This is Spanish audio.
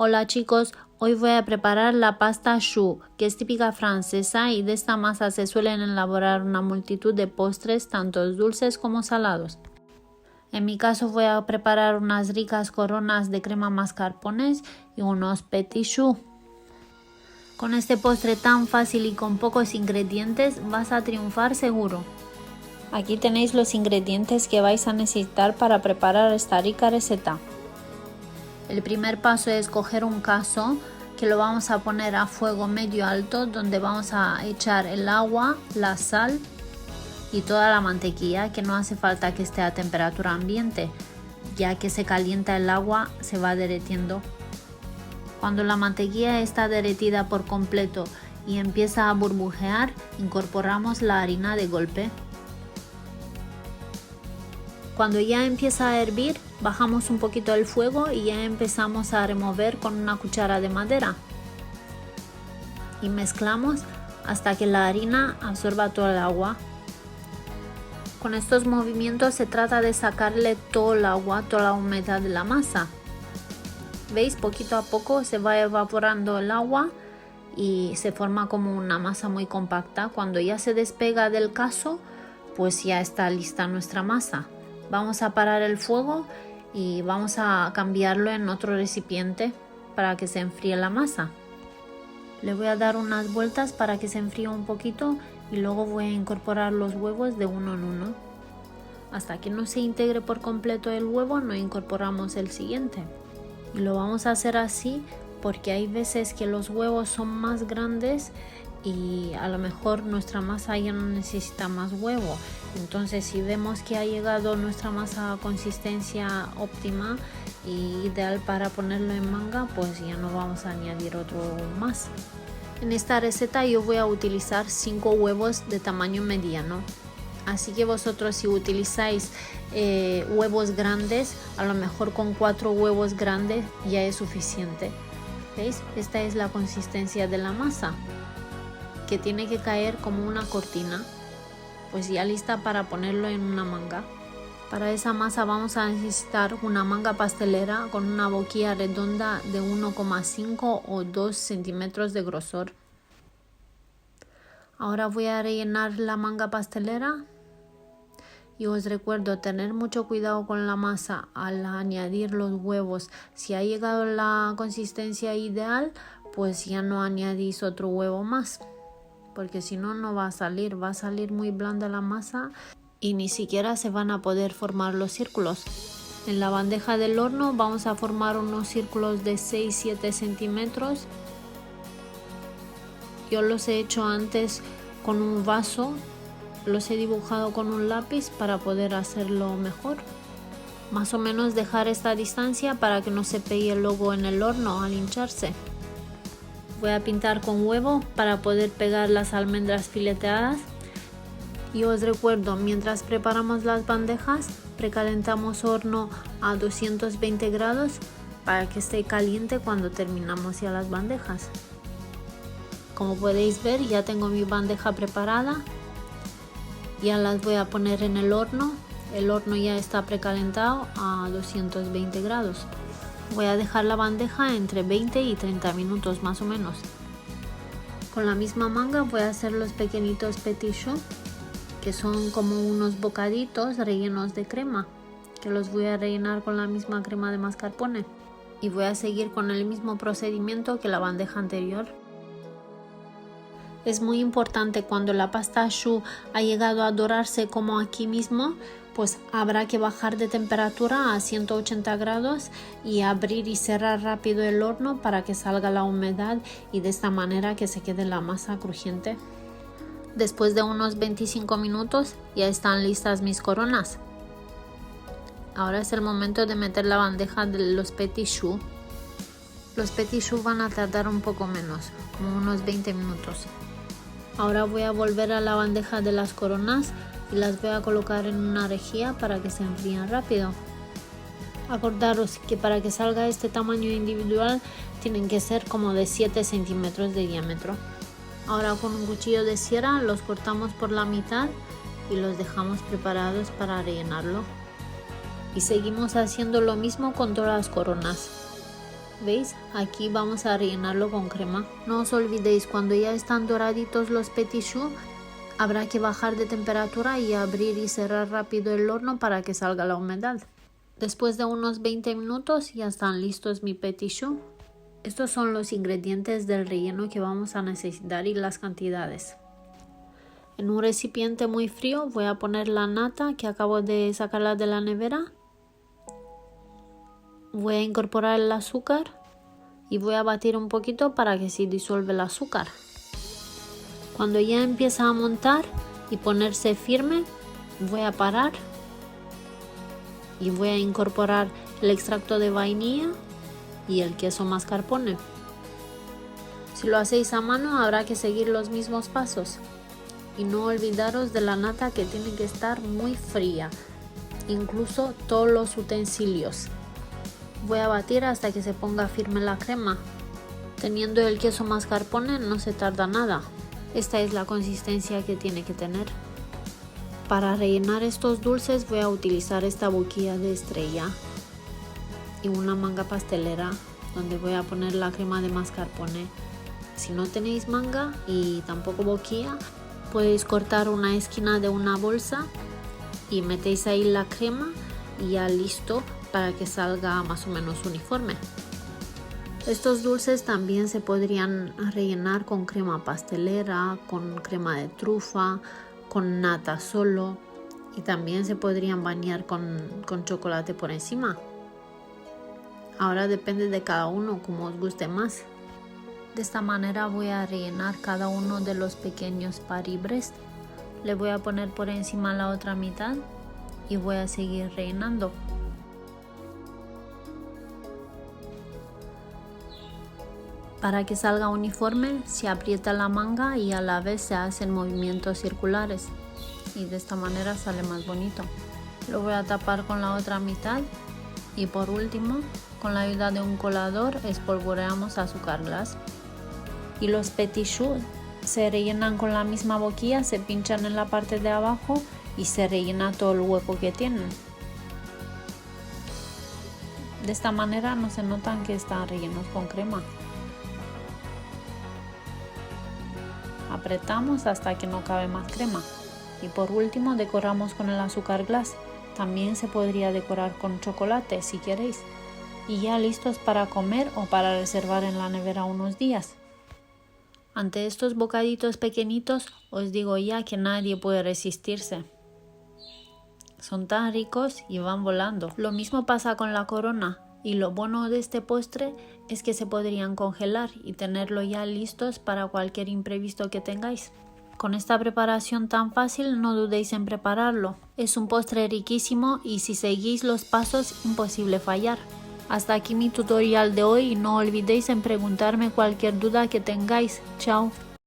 Hola chicos, hoy voy a preparar la pasta choux, que es típica francesa y de esta masa se suelen elaborar una multitud de postres, tanto dulces como salados. En mi caso voy a preparar unas ricas coronas de crema mascarpone y unos petit choux. Con este postre tan fácil y con pocos ingredientes vas a triunfar seguro. Aquí tenéis los ingredientes que vais a necesitar para preparar esta rica receta. El primer paso es coger un cazo que lo vamos a poner a fuego medio alto, donde vamos a echar el agua, la sal y toda la mantequilla, que no hace falta que esté a temperatura ambiente, ya que se calienta el agua, se va derritiendo. Cuando la mantequilla está derretida por completo y empieza a burbujear, incorporamos la harina de golpe. Cuando ya empieza a hervir, bajamos un poquito el fuego y ya empezamos a remover con una cuchara de madera. Y mezclamos hasta que la harina absorba todo el agua. Con estos movimientos se trata de sacarle todo el agua, toda la humedad de la masa. ¿Veis? Poquito a poco se va evaporando el agua y se forma como una masa muy compacta. Cuando ya se despega del cazo, pues ya está lista nuestra masa. Vamos a parar el fuego y vamos a cambiarlo en otro recipiente para que se enfríe la masa. Le voy a dar unas vueltas para que se enfríe un poquito y luego voy a incorporar los huevos de uno en uno. Hasta que no se integre por completo el huevo, no incorporamos el siguiente. Y lo vamos a hacer así porque hay veces que los huevos son más grandes y a lo mejor nuestra masa ya no necesita más huevo. Entonces, si vemos que ha llegado nuestra masa a consistencia óptima y ideal para ponerlo en manga, pues ya no vamos a añadir otro más. En esta receta yo voy a utilizar 5 huevos de tamaño mediano. Así que vosotros, si utilizáis huevos grandes, a lo mejor con 4 huevos grandes ya es suficiente. ¿Veis? Esta es la consistencia de la masa, que tiene que caer como una cortina, pues ya lista para ponerlo en una manga. Para esa masa vamos a necesitar una manga pastelera con una boquilla redonda de 1,5 o 2 centímetros de grosor. Ahora voy a rellenar la manga pastelera y os recuerdo tener mucho cuidado con la masa al añadir los huevos. Si ha llegado la consistencia ideal, pues ya no añadís otro huevo más, porque si no, no va a salir muy blanda la masa y ni siquiera se van a poder formar los círculos. En la bandeja del horno vamos a formar unos círculos de 6-7 centímetros. Yo los he hecho antes con un vaso, los he dibujado con un lápiz para poder hacerlo mejor. Más o menos dejar esta distancia para que no se pegue el logo en el horno al hincharse. Voy a pintar con huevo para poder pegar las almendras fileteadas. Y os recuerdo, mientras preparamos las bandejas, precalentamos horno a 220 grados para que esté caliente cuando terminamos ya las bandejas. Como podéis ver, ya tengo mi bandeja preparada. Ya las voy a poner en el horno. El horno ya está precalentado a 220 grados. Voy a dejar la bandeja entre 20 y 30 minutos más o menos. Con la misma manga voy a hacer los pequeñitos petit choux, que son como unos bocaditos rellenos de crema, que los voy a rellenar con la misma crema de mascarpone. Y voy a seguir con el mismo procedimiento que la bandeja anterior. Es muy importante cuando la pasta choux ha llegado a dorarse como aquí mismo, pues habrá que bajar de temperatura a 180 grados y abrir y cerrar rápido el horno para que salga la humedad y de esta manera que se quede la masa crujiente. Después de unos 25 minutos ya están listas mis coronas. Ahora es el momento de meter la bandeja de los petit choux. Los petit choux van a tardar un poco menos, como unos 20 minutos. Ahora voy a volver a la bandeja de las coronas y las voy a colocar en una rejilla para que se enfríen rápido. Acordaros que para que salga este tamaño individual tienen que ser como de 7 centímetros de diámetro. Ahora con un cuchillo de sierra los cortamos por la mitad y los dejamos preparados para rellenarlo. Y seguimos haciendo lo mismo con todas las coronas. ¿Veis? Aquí vamos a rellenarlo con crema. No os olvidéis, cuando ya están doraditos los petit choux, habrá que bajar de temperatura y abrir y cerrar rápido el horno para que salga la humedad. Después de unos 20 minutos ya están listos mi petit choux. Estos son los ingredientes del relleno que vamos a necesitar y las cantidades. En un recipiente muy frío voy a poner la nata que acabo de sacarla de la nevera. Voy a incorporar el azúcar y voy a batir un poquito para que se disuelva el azúcar. Cuando ya empieza a montar y ponerse firme, voy a parar y voy a incorporar el extracto de vainilla y el queso mascarpone. Si lo hacéis a mano habrá que seguir los mismos pasos. Y no olvidaros de la nata que tiene que estar muy fría, incluso todos los utensilios. Voy a batir hasta que se ponga firme la crema. Teniendo el queso mascarpone no se tarda nada. Esta es la consistencia que tiene que tener. Para rellenar estos dulces voy a utilizar esta boquilla de estrella y una manga pastelera donde voy a poner la crema de mascarpone. Si no tenéis manga y tampoco boquilla, podéis cortar una esquina de una bolsa y metéis ahí la crema y ya listo para que salga más o menos uniforme. Estos dulces también se podrían rellenar con crema pastelera, con crema de trufa, con nata solo y también se podrían bañar con chocolate por encima. Ahora depende de cada uno como os guste más. De esta manera voy a rellenar cada uno de los pequeños Paris Brest. Le voy a poner por encima la otra mitad y voy a seguir rellenando. Para que salga uniforme se aprieta la manga y a la vez se hacen movimientos circulares y de esta manera sale más bonito. Lo voy a tapar con la otra mitad y por último con la ayuda de un colador espolvoreamos azúcar glass. Y los petit choux se rellenan con la misma boquilla, se pinchan en la parte de abajo y se rellena todo el hueco que tienen. De esta manera no se notan que están rellenos con crema. Apretamos hasta que no cabe más crema. Y por último decoramos con el azúcar glass. También se podría decorar con chocolate si queréis. Y ya listos para comer o para reservar en la nevera unos días. Ante estos bocaditos pequeñitos os digo ya que nadie puede resistirse. Son tan ricos y van volando. Lo mismo pasa con la corona. Y lo bueno de este postre es que se podrían congelar y tenerlo ya listos para cualquier imprevisto que tengáis. Con esta preparación tan fácil no dudéis en prepararlo. Es un postre riquísimo y si seguís los pasos imposible fallar. Hasta aquí mi tutorial de hoy y no olvidéis en preguntarme cualquier duda que tengáis. Chao.